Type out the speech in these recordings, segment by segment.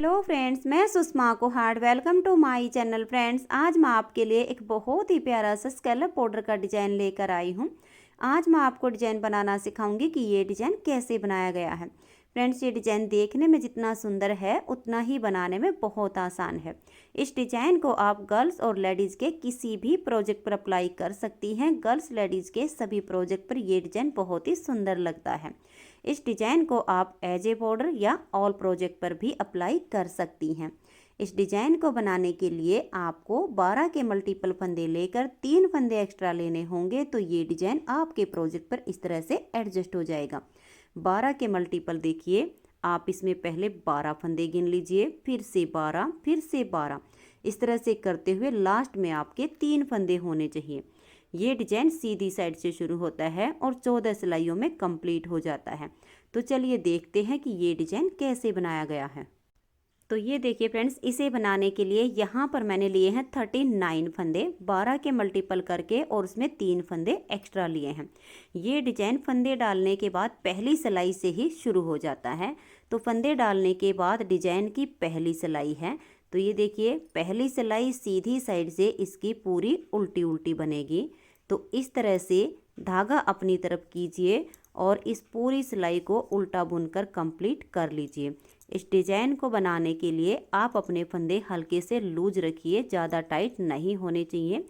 Hello friends, मैं सुषमा को hard welcome to my channel. Friends, आज मैं आपके लिए एक बहुत ही प्यारा सा स्कैलप बॉर्डर का डिज़ाइन लेकर आई हूँ। आज मैं आपको डिज़ाइन बनाना सिखाऊंगी कि ये डिज़ाइन कैसे बनाया गया है। फ्रेंड्स, ये डिज़ाइन देखने में जितना सुंदर है उतना ही बनाने में बहुत आसान है। इस डिज़ाइन को आप गर्ल्स और लेडीज़ के किसी भी प्रोजेक्ट पर अप्लाई कर सकती हैं। गर्ल्स लेडीज़ के सभी प्रोजेक्ट पर ये डिज़ाइन बहुत ही सुंदर लगता है। इस डिज़ाइन को आप एज ए बॉर्डर या ऑल प्रोजेक्ट पर भी अप्लाई कर सकती हैं। इस डिज़ाइन को बनाने के लिए आपको 12 के मल्टीपल फंदे लेकर 3 फंदे एक्स्ट्रा लेने होंगे, तो ये डिज़ाइन आपके प्रोजेक्ट पर इस तरह से एडजस्ट हो जाएगा। 12 के मल्टीपल देखिए, आप इसमें पहले 12 फंदे गिन लीजिए, फिर से 12, फिर से 12, इस तरह से करते हुए लास्ट में आपके 3 फंदे होने चाहिए। ये डिज़ाइन सीधी साइड से शुरू होता है और 14 सिलाइयों में कंप्लीट हो जाता है। तो चलिए देखते हैं कि ये डिज़ाइन कैसे बनाया गया है। तो ये देखिए फ्रेंड्स, इसे बनाने के लिए यहाँ पर मैंने लिए हैं 39 फंदे, 12 के मल्टीपल करके और उसमें 3 फंदे एक्स्ट्रा लिए हैं। ये डिज़ाइन फंदे डालने के बाद पहली सिलाई से ही शुरू हो जाता है। तो फंदे डालने के बाद डिज़ाइन की पहली सिलाई है। तो ये देखिए, पहली सिलाई सीधी साइड से इसकी पूरी उल्टी उल्टी बनेगी। तो इस तरह से धागा अपनी तरफ कीजिए और इस पूरी सिलाई को उल्टा बुनकर कंप्लीट कर लीजिए। इस डिज़ाइन को बनाने के लिए आप अपने फंदे हल्के से लूज रखिए, ज़्यादा टाइट नहीं होने चाहिए।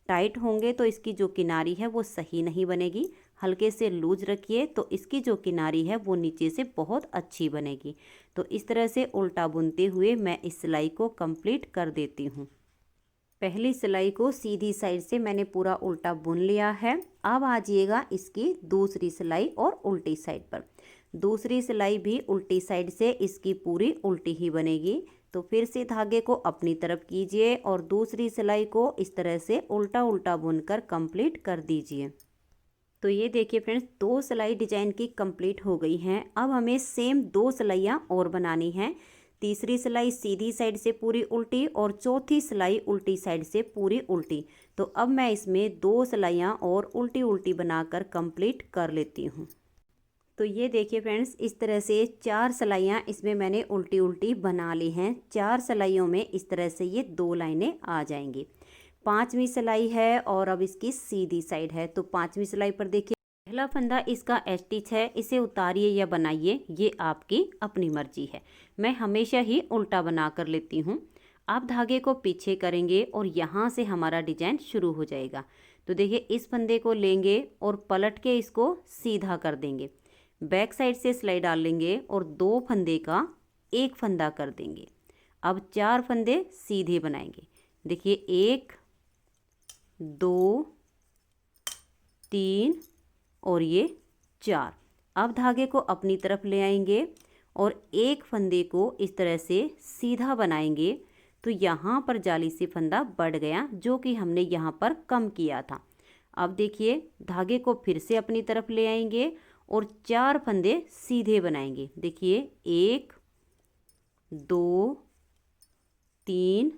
टाइट होंगे तो इसकी जो किनारी है वो सही नहीं बनेगी। हल्के से लूज रखिए तो इसकी जो किनारी है वो नीचे से बहुत अच्छी बनेगी। तो इस तरह से उल्टा बुनते हुए मैं इस सिलाई को कंप्लीट कर देती हूँ। पहली सिलाई को सीधी साइड से मैंने पूरा उल्टा बुन लिया है। अब आ जाइएगा इसकी दूसरी सिलाई और उल्टी साइड पर। दूसरी सिलाई भी उल्टी साइड से इसकी पूरी उल्टी ही बनेगी। तो फिर से धागे को अपनी तरफ कीजिए और दूसरी सिलाई को इस तरह से उल्टा उल्टा बुनकर कंप्लीट कर दीजिए। तो ये देखिए फ्रेंड्स, 2 सिलाई डिजाइन की कंप्लीट हो गई हैं। अब हमें सेम 2 सिलाइयाँ और बनानी हैं। तीसरी सिलाई सीधी साइड से पूरी उल्टी और चौथी सिलाई उल्टी साइड से पूरी उल्टी। तो अब मैं इसमें 2 सिलाइयाँ और उल्टी उल्टी बनाकर कंप्लीट कर लेती हूँ। तो ये देखिए फ्रेंड्स, इस तरह से 4 सिलाइयाँ इसमें मैंने उल्टी उल्टी बना ली हैं। 4 सिलाइयों में इस तरह से ये 2 लाइनें आ जाएंगी। 5वीं सिलाई है और अब इसकी सीधी साइड है। तो 5वीं सिलाई पर देखिए, पहला फंदा इसका स्टिच है, इसे उतारिए या बनाइए, ये आपकी अपनी मर्जी है। मैं हमेशा ही उल्टा बना कर लेती हूँ। आप धागे को पीछे करेंगे और यहाँ से हमारा डिजाइन शुरू हो जाएगा। तो देखिए, इस फंदे को लेंगे और पलट के इसको सीधा कर देंगे। बैक साइड से सिलाई डाल लेंगे और 2 फंदे का एक फंदा कर देंगे। अब 4 फंदे सीधे बनाएंगे। देखिए, 1, 2, 3 और ये 4। अब धागे को अपनी तरफ ले आएंगे और एक फंदे को इस तरह से सीधा बनाएंगे। तो यहाँ पर जाली से फंदा बढ़ गया, जो कि हमने यहाँ पर कम किया था। अब देखिए, धागे को फिर से अपनी तरफ ले आएंगे और 4 फंदे सीधे बनाएंगे। देखिए, 1, 2, 3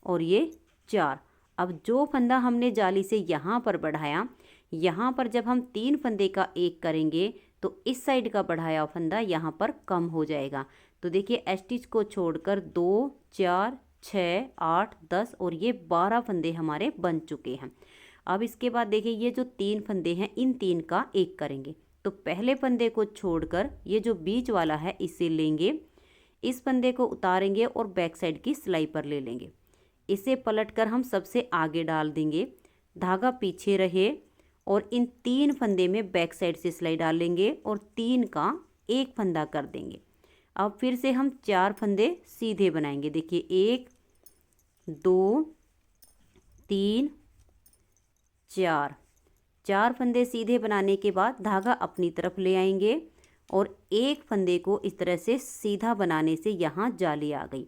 और ये 4। अब जो फंदा हमने जाली से यहाँ पर बढ़ाया, यहाँ पर जब हम 3 फंदे का एक करेंगे तो इस साइड का बढ़ाया फंदा यहाँ पर कम हो जाएगा। तो देखिए, स्टिच को छोड़कर 2, 4, 6, 8, 10 और ये 12 फंदे हमारे बन चुके हैं। अब इसके बाद देखिए, ये जो 3 फंदे हैं, इन 3 का एक करेंगे। तो पहले फंदे को छोड़कर ये जो बीच वाला है इसे लेंगे, इस फंदे को उतारेंगे और बैक साइड की सिलाई पर ले लेंगे। इसे पलटकर हम सबसे आगे डाल देंगे, धागा पीछे रहे और इन 3 फंदे में बैक साइड से सिलाई डाल लेंगे और 3 का एक फंदा कर देंगे। अब फिर से हम 4 फंदे सीधे बनाएंगे। देखिए, 1, 2, 3, 4। 4 फंदे सीधे बनाने के बाद धागा अपनी तरफ ले आएंगे और एक फंदे को इस तरह से सीधा बनाने से यहाँ जाली आ गई।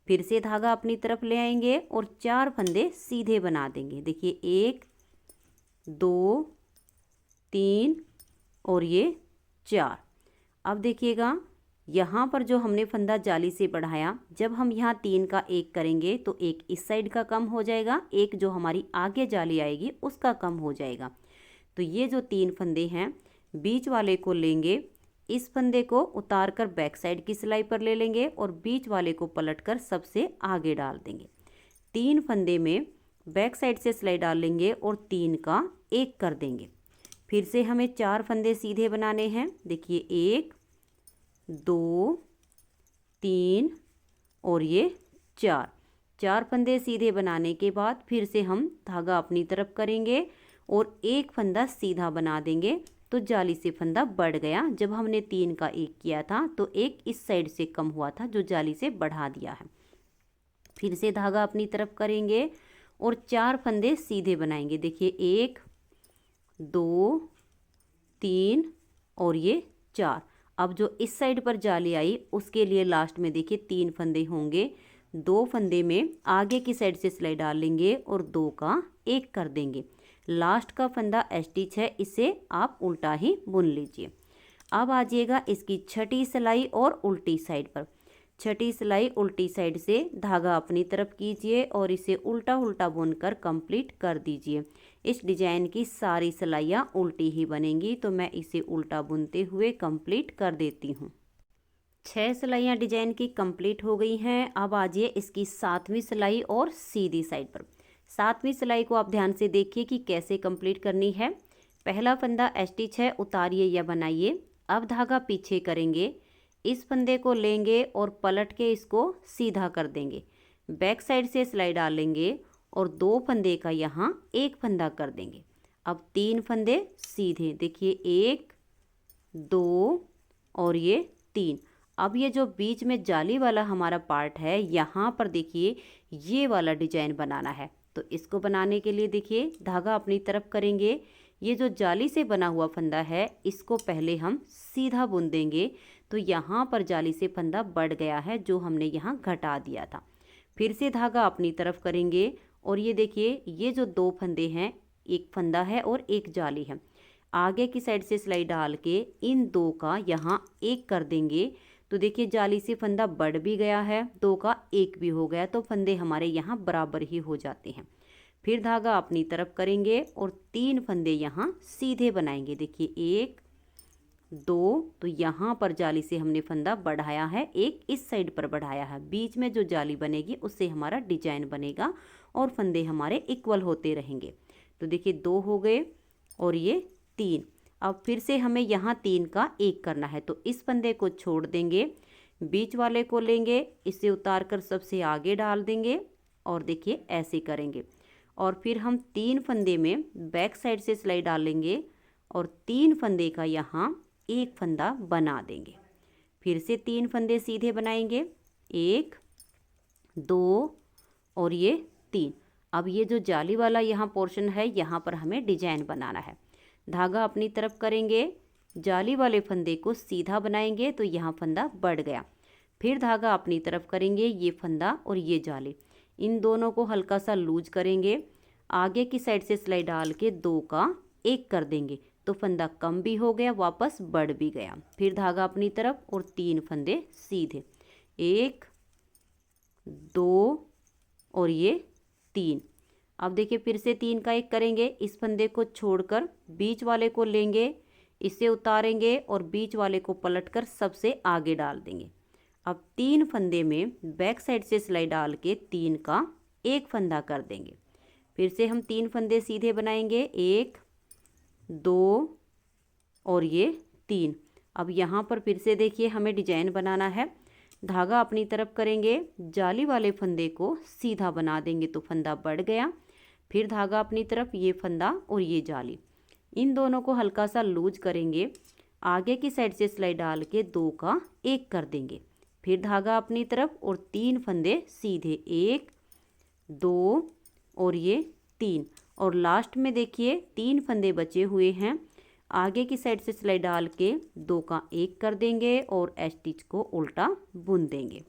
फिर से धागा अपनी तरफ ले आएंगे और 4 फंदे सीधे बना देंगे। देखिए, 1, 2, 3 और ये 4। अब देखिएगा, यहाँ पर जो हमने फंदा जाली से बढ़ाया, जब हम यहाँ 3 का एक करेंगे तो एक इस साइड का कम हो जाएगा, एक जो हमारी आगे जाली आएगी उसका कम हो जाएगा। तो ये जो 3 फंदे हैं, बीच वाले को लेंगे, इस फंदे को उतार कर बैक साइड की सिलाई पर ले लेंगे और बीच वाले को पलट कर सबसे आगे डाल देंगे। 3 फंदे में बैक साइड से सिलाई डाल लेंगे और 3 का 1 कर देंगे। फिर से हमें 4 फंदे सीधे बनाने हैं। देखिए 1 2 3 और ये 4 फंदे सीधे बनाने के बाद फिर से हम धागा अपनी तरफ करेंगे और एक फंदा सीधा बना देंगे तो जाली से फंदा बढ़ गया। जब हमने 3 का 1 किया था तो एक इस साइड से कम हुआ था जो जाली से बढ़ा दिया है। फिर से धागा अपनी तरफ करेंगे और 4 फंदे सीधे बनाएंगे। देखिए 1 2 3 और ये 4। अब जो इस साइड पर जाली आई उसके लिए लास्ट में देखिए 3 फंदे होंगे। 2 फंदे में आगे की साइड से सिलाई डाल लेंगे और 2 का 1 कर देंगे। लास्ट का फंदा स्टिच है, इसे आप उल्टा ही बुन लीजिए। अब आ जाइएगा इसकी छठी सिलाई और उल्टी साइड पर। छठी सिलाई उल्टी साइड से धागा अपनी तरफ कीजिए और इसे उल्टा उल्टा बुनकर कंप्लीट कर दीजिए। इस डिजाइन की सारी सिलाइयाँ उल्टी ही बनेंगी तो मैं इसे उल्टा बुनते हुए कंप्लीट कर देती हूँ। 6 सिलाइयाँ डिजाइन की कंप्लीट हो गई हैं। अब आ जाइए इसकी 7वीं सिलाई और सीधी साइड पर। 7वीं सिलाई को आप ध्यान से देखिए कि कैसे कंप्लीट करनी है। पहला फंदा स्टिच है, उतारिए या बनाइए। अब धागा पीछे करेंगे, इस फंदे को लेंगे और पलट के इसको सीधा कर देंगे। बैक साइड से सिलाई डालेंगे और 2 फंदे का यहाँ 1 फंदा कर देंगे। अब 3 फंदे सीधे, देखिए 1 2 और ये 3। अब ये जो बीच में जाली वाला हमारा पार्ट है यहाँ पर देखिए ये वाला डिजाइन बनाना है। तो इसको बनाने के लिए देखिए धागा अपनी तरफ करेंगे। ये जो जाली से बना हुआ फंदा है इसको पहले हम सीधा बुन देंगे तो यहाँ पर जाली से फंदा बढ़ गया है जो हमने यहाँ घटा दिया था। फिर से धागा अपनी तरफ करेंगे और ये देखिए ये जो 2 फंदे हैं, एक फंदा है और एक जाली है। आगे की साइड से सिलाई डाल के इन 2 का यहाँ 1 कर देंगे तो देखिए जाली से फंदा बढ़ भी गया है, 2 का 1 भी हो गया तो फंदे हमारे यहाँ बराबर ही हो जाते हैं। फिर धागा अपनी तरफ करेंगे और 3 फंदे यहाँ सीधे बनाएंगे। देखिए 1 2 तो यहाँ पर जाली से हमने फंदा बढ़ाया है, एक इस साइड पर बढ़ाया है। बीच में जो जाली बनेगी उससे हमारा डिजाइन बनेगा और फंदे हमारे इक्वल होते रहेंगे। तो देखिए 2 हो गए और ये 3। अब फिर से हमें यहाँ 3 का 1 करना है तो इस फंदे को छोड़ देंगे, बीच वाले को लेंगे, इसे उतार कर सबसे आगे डाल देंगे और देखिए ऐसे करेंगे। और फिर हम 3 फंदे में बैक साइड से सिलाई डालेंगे और 3 फंदे का यहाँ 1 फंदा बना देंगे। फिर से 3 फंदे सीधे बनाएंगे, 1 2 और ये 3। अब ये जो जाली वाला यहाँ पोर्शन है यहाँ पर हमें डिजाइन बनाना है। धागा अपनी तरफ करेंगे, जाली वाले फंदे को सीधा बनाएंगे तो यहाँ फंदा बढ़ गया। फिर धागा अपनी तरफ करेंगे, ये फंदा और ये जाली, इन दोनों को हल्का सा लूज करेंगे। आगे की साइड से सिलाई डाल के 2 का 1 कर देंगे तो फंदा कम भी हो गया, वापस बढ़ भी गया। फिर धागा अपनी तरफ और 3 फंदे सीधे, 1 2 और ये 3। अब देखिए फिर से 3 का 1 करेंगे, इस फंदे को छोड़कर बीच वाले को लेंगे, इसे उतारेंगे और बीच वाले को पलटकर सबसे आगे डाल देंगे। अब 3 फंदे में बैक साइड से सिलाई डाल के 3 का 1 फंदा कर देंगे। फिर से हम 3 फंदे सीधे बनाएंगे, 1 2 और ये 3। अब यहाँ पर फिर से देखिए हमें डिजाइन बनाना है। धागा अपनी तरफ करेंगे, जाली वाले फंदे को सीधा बना देंगे तो फंदा बढ़ गया। फिर धागा अपनी तरफ, ये फंदा और ये जाली, इन दोनों को हल्का सा लूज करेंगे। आगे की साइड से सिलाई डाल के 2 का 1 कर देंगे। फिर धागा अपनी तरफ और 3 फंदे सीधे, 1 2 और ये 3। और लास्ट में देखिए 3 फंदे बचे हुए हैं, आगे की साइड से सिलाई डाल के 2 का 1 कर देंगे और स्टिच को उल्टा बुन देंगे।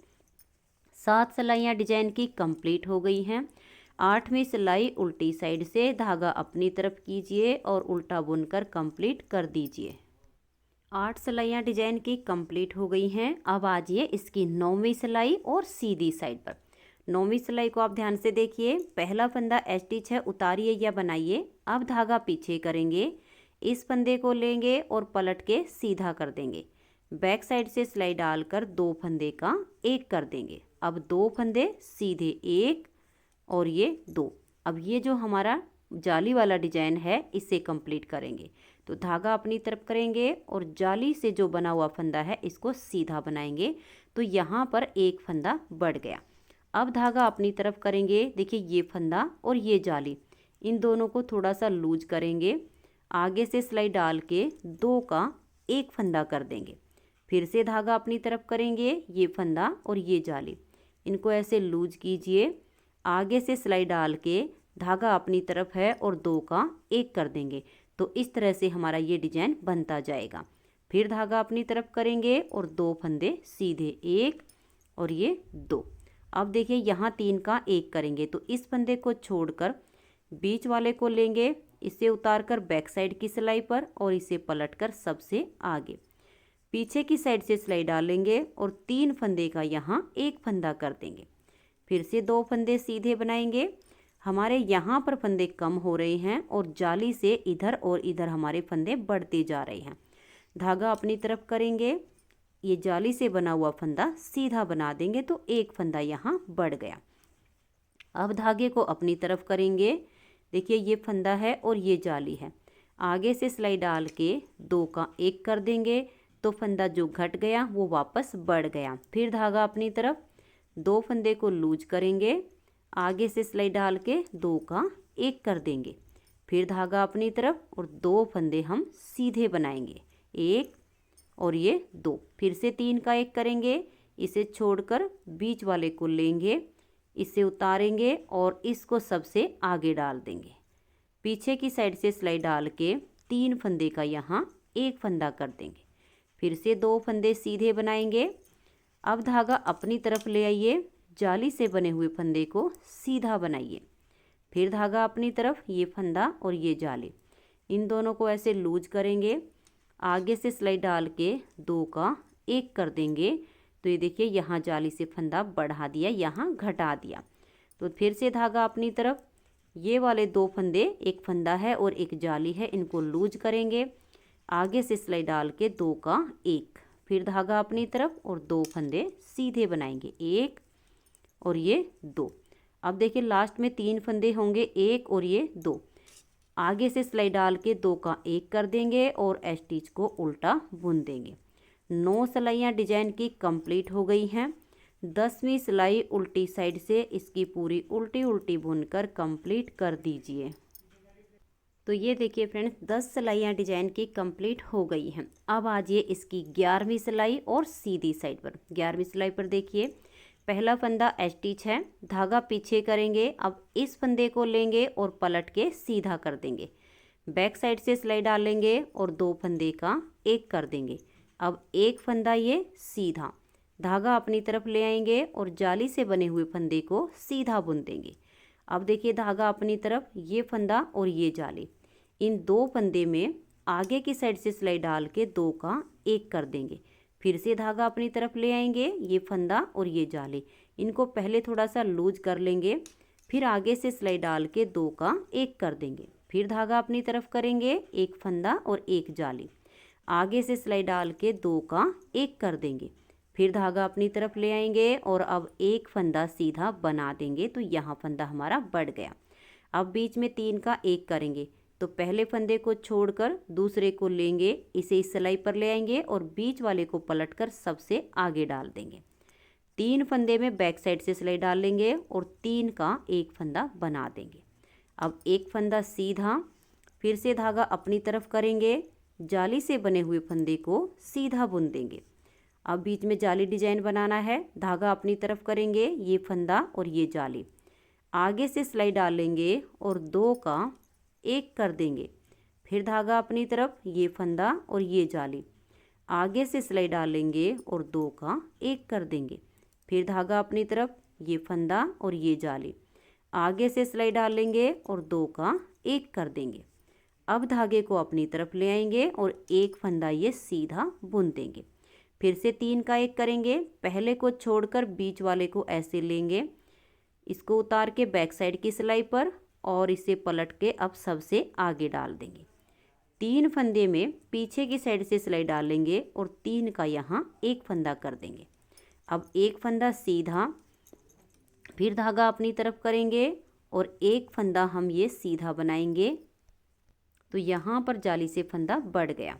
7 सिलाइयाँ डिजाइन की कंप्लीट हो गई हैं। 8वीं सिलाई उल्टी साइड से धागा अपनी तरफ कीजिए और उल्टा बुनकर कंप्लीट कर दीजिए। 8 सिलाइयाँ डिजाइन की कंप्लीट हो गई हैं। अब आ जाइए इसकी 9वीं सिलाई और सीधी साइड पर। 9वीं सिलाई को आप ध्यान से देखिए। पहला फंदा स्टिच है, उतारिए या बनाइए। अब धागा पीछे करेंगे, इस फंदे को लेंगे और पलट के सीधा कर देंगे। बैक साइड से सिलाई डालकर 2 फंदे का एक कर देंगे। अब 2 फंदे सीधे एक और ये 2। अब ये जो हमारा जाली वाला डिजाइन है इसे कंप्लीट करेंगे। तो धागा अपनी तरफ करेंगे और जाली से जो बना हुआ फंदा है इसको सीधा बनाएंगे। तो यहाँ पर एक फंदा बढ़ गया। अब धागा अपनी तरफ करेंगे। देखिए ये फंदा और ये जाली, इन दोनों को थोड़ा सा लूज करेंगे। आगे से सिलाई डाल के 2 का एक फंदा कर देंगे। फिर से धागा अपनी तरफ करेंगे, ये फंदा और ये जाली, इनको ऐसे लूज कीजिए। आगे से सिलाई डाल के धागा अपनी तरफ है और 2 का एक कर देंगे। तो इस तरह से हमारा ये डिजाइन बनता जाएगा। फिर धागा अपनी तरफ करेंगे और 2 फंदे सीधे एक और ये 2। अब देखिए यहाँ 3 का एक करेंगे। तो इस फंदे को छोड़कर बीच वाले को लेंगे, इसे उतारकर बैक साइड की सिलाई पर और इसे पलटकर सबसे आगे पीछे की साइड से सिलाई डालेंगे और 3 फंदे का यहाँ एक फंदा कर देंगे। फिर से 2 फंदे सीधे बनाएंगे। हमारे यहाँ पर फंदे कम हो रहे हैं और जाली से इधर और इधर हमारे फंदे बढ़ते जा रहे हैं। धागा अपनी तरफ करेंगे, ये जाली से बना हुआ फंदा सीधा बना देंगे तो एक फंदा यहाँ बढ़ गया। अब धागे को अपनी तरफ करेंगे। देखिए ये फंदा है और ये जाली है। आगे से सिलाई डाल के 2 का एक कर देंगे तो फंदा जो घट गया वो वापस बढ़ गया। फिर धागा अपनी तरफ 2 फंदे को लूज करेंगे। आगे से सिलाई डाल के 2 का एक कर देंगे। फिर धागा अपनी तरफ और 2 फंदे हम सीधे बनाएंगे, एक और ये 2। फिर से 3 का एक करेंगे, इसे छोड़कर बीच वाले को लेंगे, इसे उतारेंगे और इसको सबसे आगे डाल देंगे। पीछे की साइड से सिलाई डाल के 3 फंदे का यहाँ एक फंदा कर देंगे। फिर से 2 फंदे सीधे बनाएंगे। अब धागा अपनी तरफ ले आइए, जाली से बने हुए फंदे को सीधा बनाइए। फिर धागा अपनी तरफ, ये फंदा और ये जाली, इन दोनों को ऐसे लूज करेंगे। आगे से सिलाई डाल के 2 का एक कर देंगे। तो ये देखिए यहाँ जाली से फंदा बढ़ा दिया, यहाँ घटा दिया। तो फिर से धागा अपनी तरफ, ये वाले 2 फंदे, एक फंदा है और एक जाली है, इनको लूज करेंगे। आगे से सिलाई डाल के 2 का एक। फिर धागा अपनी तरफ और 2 फंदे सीधे बनाएंगे, एक और ये 2। अब देखिए लास्ट में 3 फंदे होंगे, एक और ये 2। आगे से सिलाई डाल के 2 का एक कर देंगे और स्टिच को उल्टा बुन देंगे। 9 सिलाइयाँ डिजाइन की कंप्लीट हो गई हैं। 10वीं सिलाई उल्टी साइड से इसकी पूरी उल्टी उल्टी बुनकर कंप्लीट कर दीजिए। तो ये देखिए फ्रेंड्स, 10 सिलाइयाँ डिजाइन की कंप्लीट हो गई हैं। अब आजिए इसकी 11वीं सिलाई और सीधी साइड पर। 11वीं सिलाई पर देखिए पहला फंदा स्टिच है, धागा पीछे करेंगे। अब इस फंदे को लेंगे और पलट के सीधा कर देंगे। बैक साइड से सिलाई डालेंगे और 2 फंदे का एक कर देंगे। अब एक फंदा ये सीधा, धागा अपनी तरफ ले आएंगे और जाली से बने हुए फंदे को सीधा बुन देंगे। अब देखिए धागा अपनी तरफ, ये फंदा और ये जाली, इन 2 फंदे में आगे की साइड से सिलाई डाल के 2 का एक कर देंगे। फिर से धागा अपनी तरफ ले आएंगे, ये फंदा और ये जाली, इनको पहले थोड़ा सा लूज कर लेंगे। फिर आगे से सिलाई डाल के 2 का एक कर देंगे। फिर धागा अपनी तरफ करेंगे, एक फंदा और एक जाली, आगे से सिलाई डाल के 2 का एक कर देंगे। फिर धागा अपनी तरफ ले आएंगे और अब एक फंदा सीधा बना देंगे। तो यहाँ फंदा हमारा बढ़ गया। अब बीच में 3 का एक करेंगे। तो पहले फंदे को छोड़कर दूसरे को लेंगे, इसे इस सिलाई पर ले आएंगे और बीच वाले को पलटकर सबसे आगे डाल देंगे। 3 फंदे में बैक साइड से सिलाई डाल लेंगे और 3 का एक फंदा बना देंगे। अब एक फंदा सीधा, फिर से धागा अपनी तरफ करेंगे, जाली से बने हुए फंदे को सीधा बुन देंगे। अब बीच में जाली डिजाइन बनाना है, धागा अपनी तरफ करेंगे, ये फंदा और ये जाली, आगे से सिलाई डालेंगे और 2 का एक कर देंगे। फिर धागा अपनी तरफ, ये फंदा और ये जाली, आगे से सिलाई डालेंगे और 2 का एक कर देंगे। फिर धागा अपनी तरफ, ये फंदा और ये जाली, आगे से सिलाई डालेंगे और 2 का एक कर देंगे। अब धागे को अपनी तरफ ले आएंगे और एक फंदा ये सीधा बुन देंगे। फिर से 3 का एक करेंगे, पहले को छोड़कर बीच वाले को ऐसे लेंगे, इसको उतार के बैक साइड की सिलाई पर और इसे पलट के अब सबसे आगे डाल देंगे। 3 फंदे में पीछे की साइड से सिलाई डाल लेंगे और 3 का यहाँ एक फंदा कर देंगे। अब एक फंदा सीधा, फिर धागा अपनी तरफ करेंगे और एक फंदा हम ये सीधा बनाएंगे। तो यहाँ पर जाली से फंदा बढ़ गया।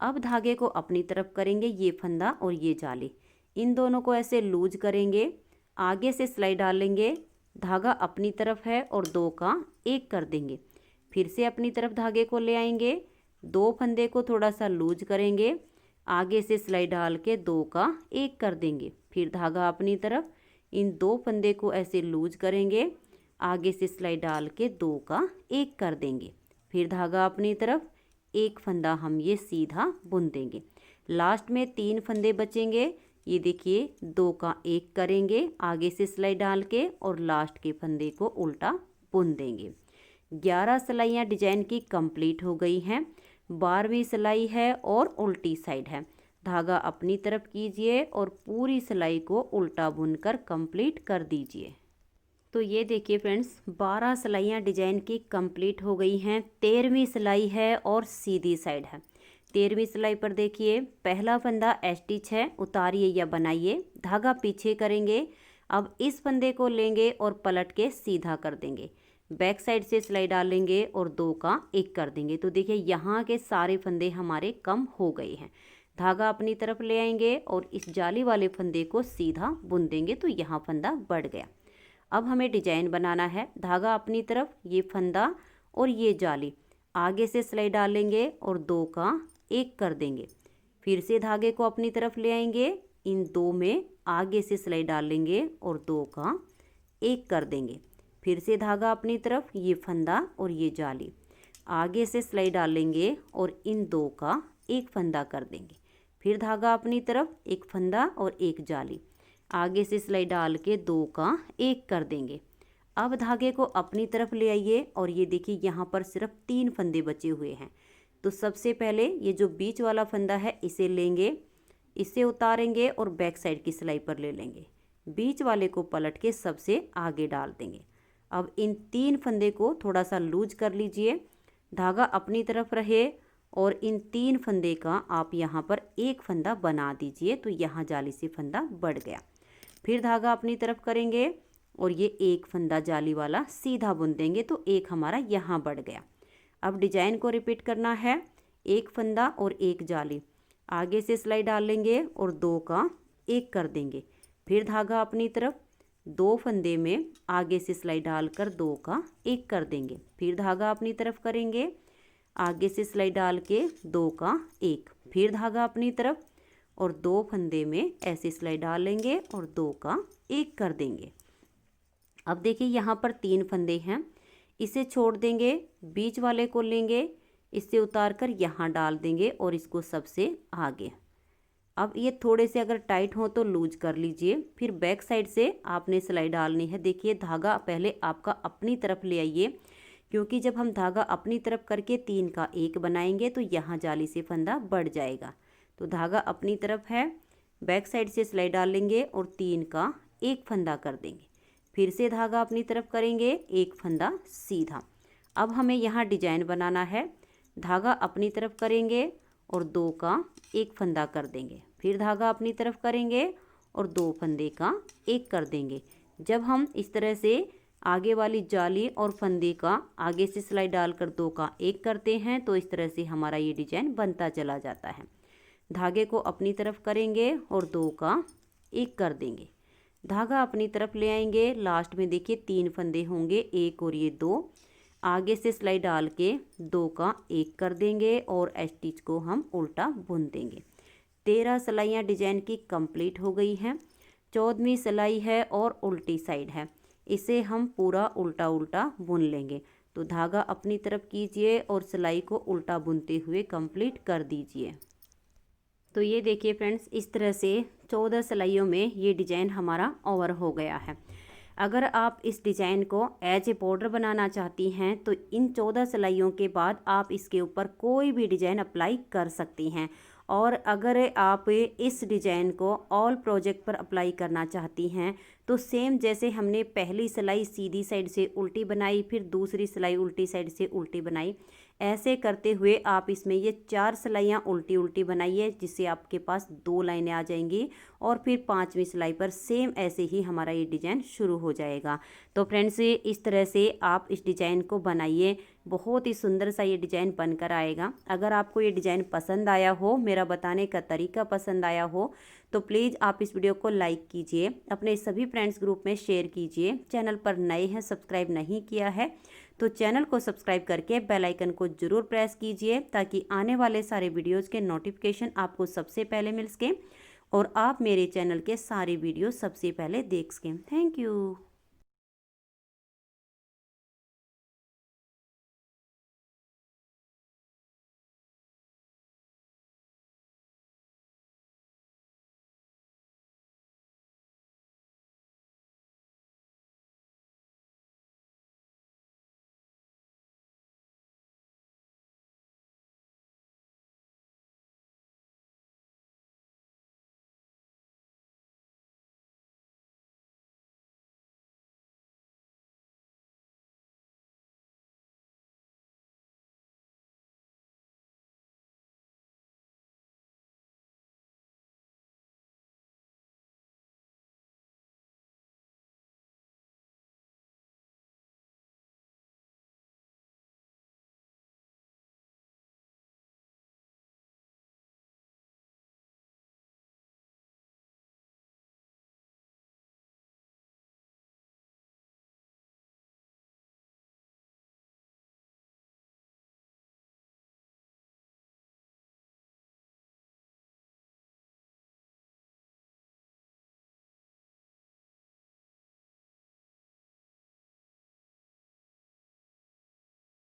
अब धागे को अपनी तरफ करेंगे, ये फंदा और ये जाली, इन दोनों को ऐसे लूज करेंगे, आगे से सिलाई डाल लेंगे, धागा अपनी तरफ है और 2 का एक कर देंगे। फिर से अपनी तरफ धागे को ले आएंगे, 2 फंदे को थोड़ा सा लूज करेंगे, आगे से सिलाई डाल के 2 का एक कर देंगे। फिर धागा अपनी तरफ, इन 2 फंदे को ऐसे लूज करेंगे, आगे से सिलाई डाल के 2 का एक कर देंगे। फिर धागा अपनी तरफ, एक फंदा हम ये सीधा बुन देंगे। लास्ट में 3 फंदे बचेंगे, ये देखिए 2 का एक करेंगे, आगे से सिलाई डाल के और लास्ट के फंदे को उल्टा बुन देंगे। 11 सिलाइयाँ डिजाइन की कंप्लीट हो गई हैं। 12वीं सिलाई है और उल्टी साइड है। धागा अपनी तरफ कीजिए और पूरी सिलाई को उल्टा बुनकर कंप्लीट कर दीजिए। तो ये देखिए फ्रेंड्स, 12 सिलाइयाँ डिजाइन की कंप्लीट हो गई हैं। 13वीं सिलाई है और सीधी साइड है। 13वीं सिलाई पर देखिए, पहला फंदा स्टिच है, उतारिए या बनाइए, धागा पीछे करेंगे। अब इस फंदे को लेंगे और पलट के सीधा कर देंगे, बैक साइड से सिलाई डालेंगे और 2 का एक कर देंगे। तो देखिए यहाँ के सारे फंदे हमारे कम हो गए हैं। धागा अपनी तरफ ले आएंगे और इस जाली वाले फंदे को सीधा बुन देंगे, तो यहाँ फंदा बढ़ गया। अब हमें डिजाइन बनाना है। धागा अपनी तरफ, ये फंदा और ये जाली, आगे से सिलाई डालेंगे और 2 का एक कर देंगे। फिर से धागे को अपनी तरफ ले आएंगे, इन 2 में आगे से सिलाई डाल लेंगे और 2 का एक कर देंगे। फिर से धागा अपनी तरफ, ये फंदा और ये जाली, आगे से सिलाई डाल लेंगे और इन 2 का एक फंदा कर देंगे। फिर धागा अपनी तरफ, एक फंदा और एक जाली, आगे से सिलाई डाल के 2 का एक कर देंगे। अब धागे को अपनी तरफ ले आइए और ये देखिए यहाँ पर सिर्फ 3 फंदे बचे हुए हैं। तो सबसे पहले ये जो बीच वाला फंदा है इसे लेंगे, इसे उतारेंगे और बैक साइड की सिलाई पर ले लेंगे, बीच वाले को पलट के सबसे आगे डाल देंगे। अब इन 3 फंदे को थोड़ा सा लूज कर लीजिए, धागा अपनी तरफ रहे और इन 3 फंदे का आप यहाँ पर एक फंदा बना दीजिए। तो यहाँ जाली से फंदा बढ़ गया। फिर धागा अपनी तरफ करेंगे और ये एक फंदा जाली वाला सीधा बुन देंगे, तो एक हमारा यहाँ बढ़ गया। अब डिजाइन को रिपीट करना है, एक फंदा और एक जाली, आगे से सिलाई डाल लेंगे और 2 का एक कर देंगे। फिर धागा अपनी तरफ, 2 फंदे में आगे से सिलाई डालकर 2 का एक कर देंगे। फिर धागा अपनी तरफ करेंगे, आगे से सिलाई डाल के 2 का एक, फिर धागा अपनी तरफ और 2 फंदे में ऐसे सिलाई डाल लेंगे और 2 का एक कर देंगे। अब देखिए यहाँ पर 3 फंदे हैं, इसे छोड़ देंगे, बीच वाले को लेंगे, इससे उतार कर यहाँ डाल देंगे और इसको सबसे आगे। अब ये थोड़े से अगर टाइट हो तो लूज कर लीजिए। फिर बैक साइड से आपने सिलाई डालनी है। देखिए धागा पहले आपका अपनी तरफ ले आइए, क्योंकि जब हम धागा अपनी तरफ करके 3 का एक बनाएंगे तो यहाँ जाली से फंदा बढ़ जाएगा। तो धागा अपनी तरफ है, बैक साइड से सिलाई डाल लेंगे और 3 का एक फंदा कर देंगे। फिर से धागा अपनी तरफ करेंगे, एक फंदा सीधा। अब हमें यहाँ डिजाइन बनाना है। धागा अपनी तरफ करेंगे और 2 का एक फंदा कर देंगे। फिर धागा अपनी तरफ करेंगे और 2 फंदे का एक कर देंगे। जब हम इस तरह से आगे वाली जाली और फंदे का आगे से सिलाई डालकर 2 का एक करते हैं तो इस तरह से हमारा ये डिजाइन बनता चला जाता है। धागे को अपनी तरफ करेंगे और 2 का एक कर देंगे। धागा अपनी तरफ ले आएंगे, लास्ट में देखिए 3 फंदे होंगे, एक और ये 2, आगे से सिलाई डाल के 2 का एक कर देंगे और स्टिच को हम उल्टा बुन देंगे। 13 सिलाइयाँ डिजाइन की कंप्लीट हो गई हैं। 14वीं सिलाई है और उल्टी साइड है, इसे हम पूरा उल्टा उल्टा बुन लेंगे। तो धागा अपनी तरफ कीजिए और सिलाई को उल्टा बुनते हुए कंप्लीट कर दीजिए। तो ये देखिए फ्रेंड्स, इस तरह से 14 सिलाइयों में ये डिज़ाइन हमारा ओवर हो गया है। अगर आप इस डिज़ाइन को एज ए बॉर्डर बनाना चाहती हैं तो इन 14 सिलाइयों के बाद आप इसके ऊपर कोई भी डिज़ाइन अप्लाई कर सकती हैं। और अगर आप इस डिज़ाइन को ऑल प्रोजेक्ट पर अप्लाई करना चाहती हैं तो सेम जैसे हमने पहली सिलाई सीधी साइड से उल्टी बनाई, फिर दूसरी सिलाई उल्टी साइड से उल्टी बनाई, ऐसे करते हुए आप इसमें ये 4 सिलाइयाँ उल्टी उल्टी बनाइए, जिससे आपके पास 2 लाइनें आ जाएंगी और फिर 5वीं सिलाई पर सेम ऐसे ही हमारा ये डिज़ाइन शुरू हो जाएगा। तो फ्रेंड्स इस तरह से आप इस डिज़ाइन को बनाइए, बहुत ही सुंदर सा ये डिज़ाइन बनकर आएगा। अगर आपको ये डिज़ाइन पसंद आया हो, मेरा बताने का तरीका पसंद आया हो, तो प्लीज़ आप इस वीडियो को लाइक कीजिए, अपने सभी फ्रेंड्स ग्रुप में शेयर कीजिए। चैनल पर नए हैं, सब्सक्राइब नहीं किया है तो चैनल को सब्सक्राइब करके बेल आइकन को ज़रूर प्रेस कीजिए, ताकि आने वाले सारे वीडियोज़ के नोटिफिकेशन आपको सबसे पहले मिल सकें और आप मेरे चैनल के सारे वीडियो सबसे पहले देख सकें। Thank you.